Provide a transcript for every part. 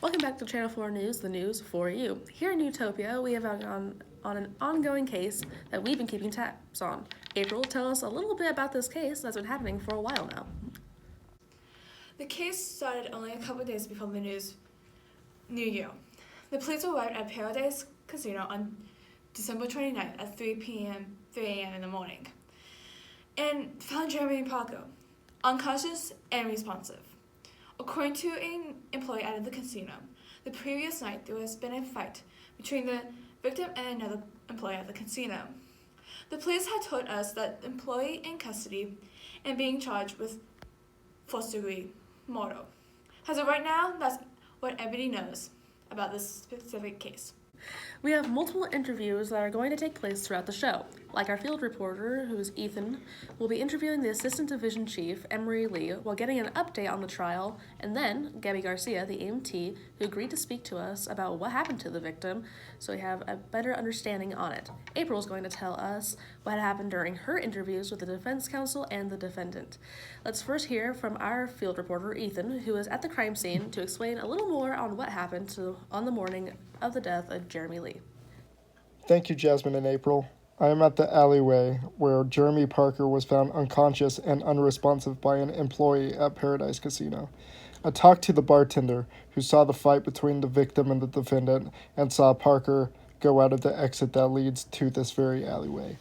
Welcome back to Channel 4 News, the news for you. Here in Utopia, we have on an ongoing case that we've been keeping tabs on. April, tell us a little bit about this case that's been happening for a while now. The case started only a couple days before the New Year. The police arrived at Paradise Casino on December 29th at 3 a.m. in the morning, and found Jeremy Parker unconscious and unresponsive. According to an employee at the casino, the previous night there has been a fight between the victim and another employee at the casino. The police had told us that the employee in custody and being charged with first-degree murder. As of right now, that's what everybody knows about this specific case. We have multiple interviews that are going to take place throughout the show. Like our field reporter, who is Ethan, will be interviewing the Assistant Division Chief, Emery Lee, while getting an update on the trial, and then Gabby Garcia, the EMT, who agreed to speak to us about what happened to the victim, so we have a better understanding on it. April is going to tell us what happened during her interviews with the defense counsel and the defendant. Let's first hear from our field reporter, Ethan, who is at the crime scene to explain a little more on what happened on the morning of the death of Jeremy Lee. Thank you, Jasmine and April. I am at the alleyway where Jeremy Parker was found unconscious and unresponsive by an employee at Paradise Casino. I talked to the bartender who saw the fight between the victim and the defendant and saw Parker go out of the exit that leads to this very alleyway.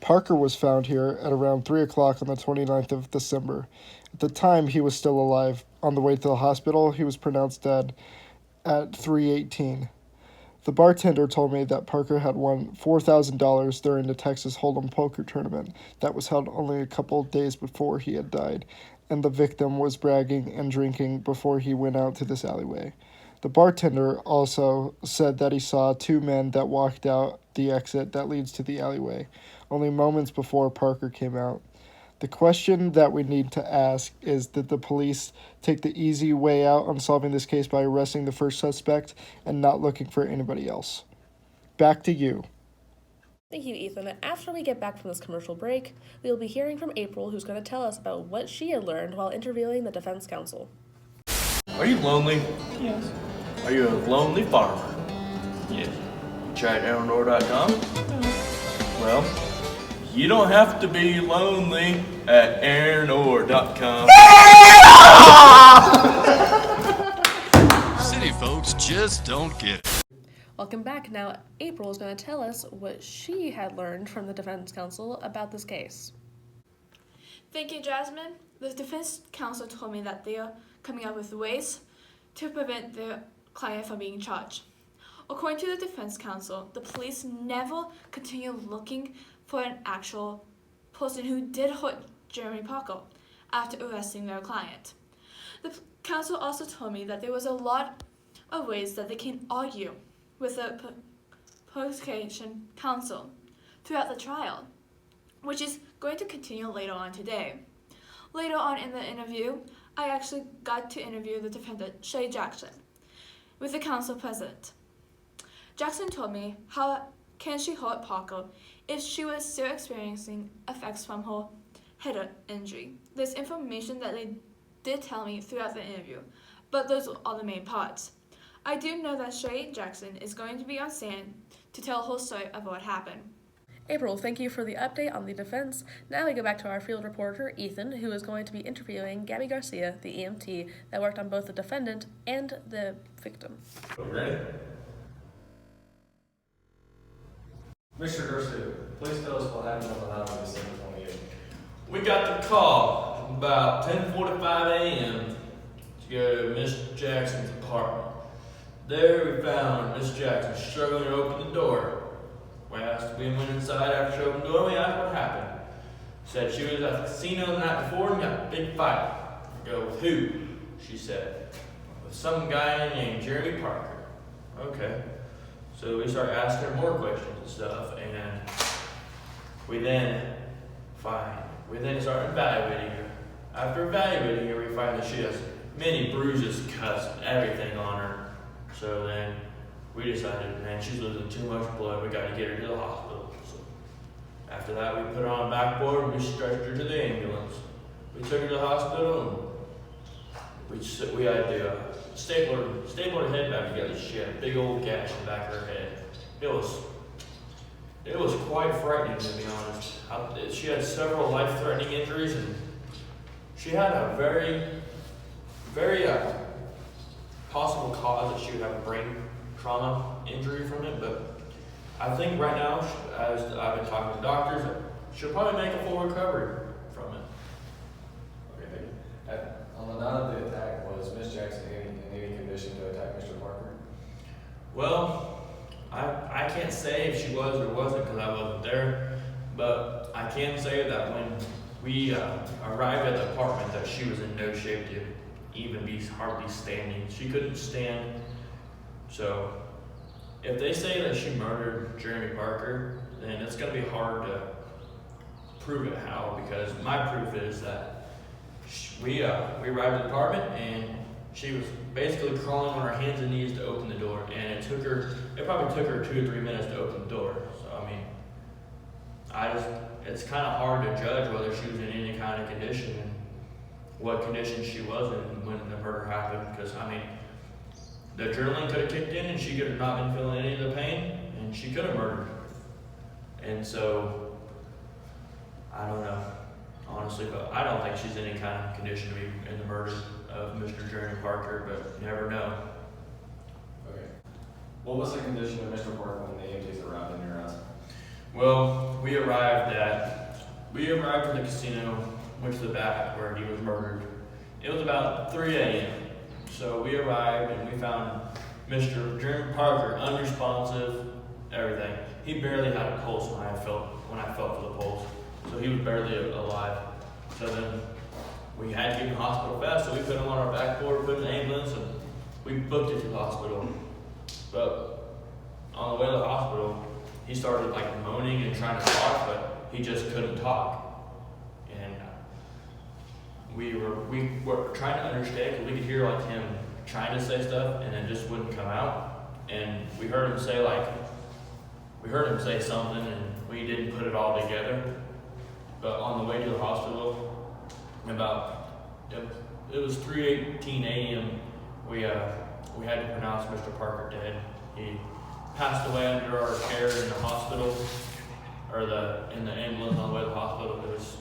Parker was found here at around 3 o'clock on the 29th of December. At the time, he was still alive. On the way to the hospital, he was pronounced dead at 3:18. The bartender told me that Parker had won $4,000 during the Texas Hold'em poker tournament that was held only a couple days before he had died, and the victim was bragging and drinking before he went out to this alleyway. The bartender also said that he saw two men that walked out the exit that leads to the alleyway, only moments before Parker came out. The question that we need to ask is, did the police take the easy way out on solving this case by arresting the first suspect and not looking for anybody else? Back to you. Thank you, Ethan. After we get back from this commercial break, we will be hearing from April, who's going to tell us about what she had learned while interviewing the defense counsel. Are you lonely? Yes. Are you a lonely farmer? Yes. Tried AaronOr.com? No. Well, you don't have to be lonely at AaronOr.com. City folks just don't get it. Welcome back. Now, April is going to tell us what she had learned from the defense counsel about this case. Thank you, Jasmine. The defense counsel told me that they are coming up with ways to prevent their client from being charged. According to the defense counsel, the police never continue looking for an actual person who did hurt Jeremy Parker after arresting their client. The counsel also told me that there was a lot of ways that they can argue with the prosecution counsel throughout the trial, which is going to continue later on today. Later on in the interview, I actually got to interview the defendant, Shay Jackson, with the counsel present. Jackson told me how can she hurt Parker if she was still experiencing effects from her head injury. There's information that they did tell me throughout the interview, but those are the main parts. I do know that Shay Jackson is going to be on stand to tell her story of what happened. April, thank you for the update on the defense. Now we go back to our field reporter, Ethan, who is going to be interviewing Gabby Garcia, the EMT that worked on both the defendant and the victim. Ready? Mr. Garcia, please tell us what happened on the night of December 28th. We got the call about 10:45 a.m. to go to Miss Jackson's apartment. There we found Miss Jackson struggling to open the door. We went inside after she opened the door. We asked what happened. Said she was at the casino the night before and got a big fight. I go, with who? She said, with some guy named Jeremy Parker. Okay. So we start asking her more questions and stuff, and we then start evaluating her. After evaluating her, we find that she has many bruises, cuts, everything on her. So then we decided, man, she's losing too much blood. We got to get her to the hospital. So after that, we put her on a backboard and we stretched her to the ambulance. We took her to the hospital and we had to staple her head back together. She had a big old gash in the back of her head. It was quite frightening, to be honest. She had several life-threatening injuries, and she had a very, very possible cause that she would have a brain trauma injury from it. But I think right now, as I've been talking to doctors, she'll probably make a full recovery from it. Okay, thank you. On the night of the attack, was Miss Jackson in any condition to attack Mr. Parker? Well, I can't say if she was or wasn't because I wasn't there, but I can say that when we arrived at the apartment that she was in no shape to even be hardly standing. She couldn't stand. So if they say that she murdered Jeremy Parker, then it's going to be hard to prove it how, because my proof is that we arrived at the apartment and she was basically crawling on her hands and knees to open the door, and it probably took her 2 or 3 minutes to open the door. So I mean, it's kind of hard to judge whether she was in any kind of condition and what condition she was in when the murder happened, because I mean, the adrenaline could have kicked in and she could have not been feeling any of the pain and she could have murdered. And so, I don't know, honestly, but I don't think she's in any kind of condition to be in the murder of Mr. Jeremy Parker, but you never know. Okay. What was the condition of Mr. Parker when the EMTs arrived in your house? Well, we arrived at the casino, went to the back where he was murdered. It was about 3 a.m. So we arrived and we found Mr. Jeremy Parker unresponsive, everything. He barely had a pulse when I felt for the pulse. So he was barely alive. So then we had to get him to the hospital fast, so we put him on our backboard, put him in the ambulance, and we booked it to the hospital. But on the way to the hospital, he started like moaning and trying to talk, but he just couldn't talk. And we were trying to understand, because we could hear like him trying to say stuff and it just wouldn't come out. And we heard him say something and we didn't put it all together. But on the way to the hospital, it was 3:18 a.m. We had to pronounce Mr. Parker dead. He passed away under our care in the hospital, or in the ambulance on the way to the hospital. It was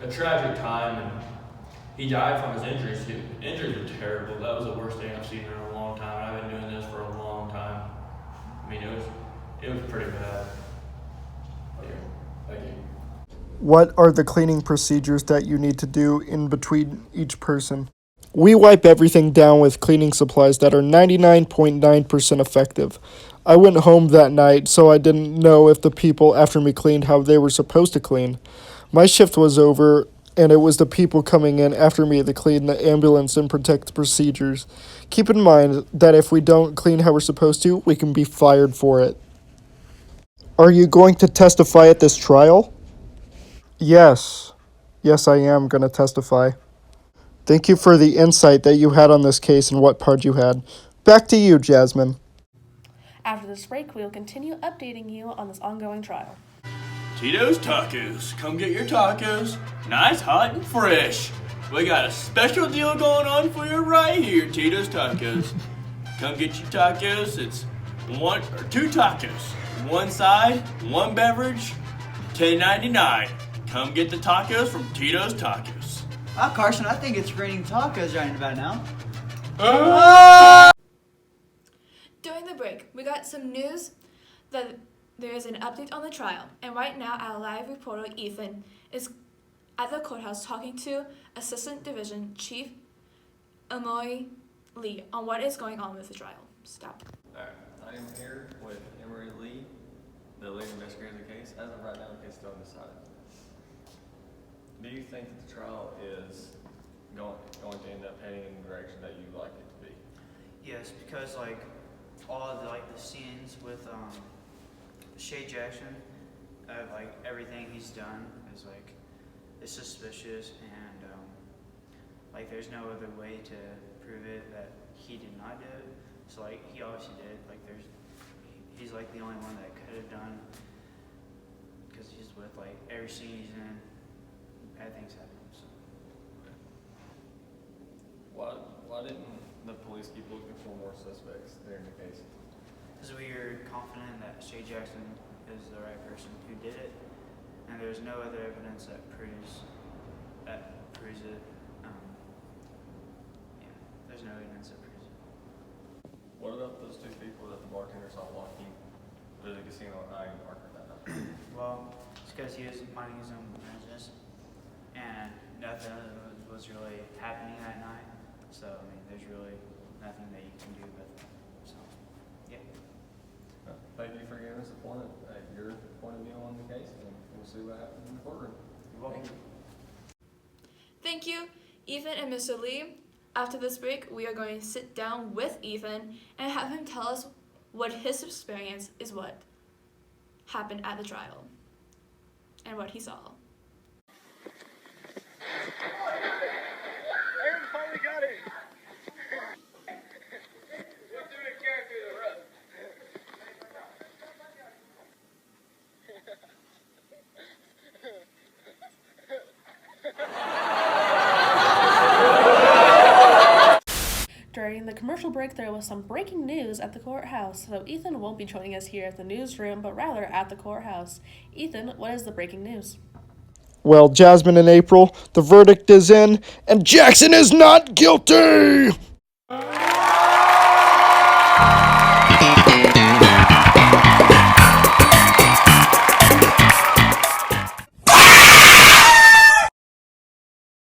a tragic time, and he died from his injuries. His injuries were terrible. That was the worst thing I've seen in a long time. I've been doing this for a long time. I mean, it was pretty bad. Okay, thank you. What are the cleaning procedures that you need to do in between each person? We wipe everything down with cleaning supplies that are 99.9% effective. I went home that night, so I didn't know if the people after me cleaned how they were supposed to clean. My shift was over, and it was the people coming in after me to clean the ambulance and protect the procedures. Keep in mind that if we don't clean how we're supposed to, we can be fired for it. Are you going to testify at this trial? Yes. Yes, I am going to testify. Thank you for the insight that you had on this case and what part you had. Back to you, Jasmine. After this break, we will continue updating you on this ongoing trial. Tito's Tacos. Come get your tacos. Nice, hot, and fresh. We got a special deal going on for you right here, Tito's Tacos. Come get your tacos. It's 1 or 2 tacos. One side, one beverage, $10.99. Come get the tacos from Tito's Tacos. Wow, Carson, I think it's raining tacos right about now. During the break, we got some news that there is an update on the trial, and right now our live reporter Ethan is at the courthouse talking to Assistant Division Chief Emory Lee on what is going on with the trial. Stop. Alright, I am here with Emory Lee, the lead investigator of the case. As of right now, the case is still undecided. Do you think that the trial is going to end up heading in the direction that you'd like it to be? Yes, because all of the scenes with Shay Jackson, everything he's done is is suspicious, and like there's no other way to prove it that he did not do it. So like he obviously did. Like he's like the only one that could have done, because he's with like every scene he's in, bad things happen. So. Why didn't the police keep looking for more suspects during the case? Because we are confident that Shay Jackson is the right person who did it, and there's no other evidence that proves it. Yeah, there's no evidence that proves it. What about those two people that the bartender saw walking to the casino at eyeing Parker that night? Well, it's because he was minding his own business, and nothing was really happening that night. So I mean, there's really nothing that you can do with it. So, yeah. Thank you for giving us your point of view on the case, and we'll see what happens in the courtroom. You're welcome. Thank you, Ethan and Mr. Lee. After this break, we are going to sit down with Ethan and have him tell us what his experience is, what happened at the trial, and what he saw. Aaron finally got it. During the commercial break, there was some breaking news at the courthouse, so Ethan won't be joining us here at the newsroom, but rather at the courthouse. Ethan, what is the breaking news? Well, Jasmine and April, the verdict is in, and Jackson is not guilty!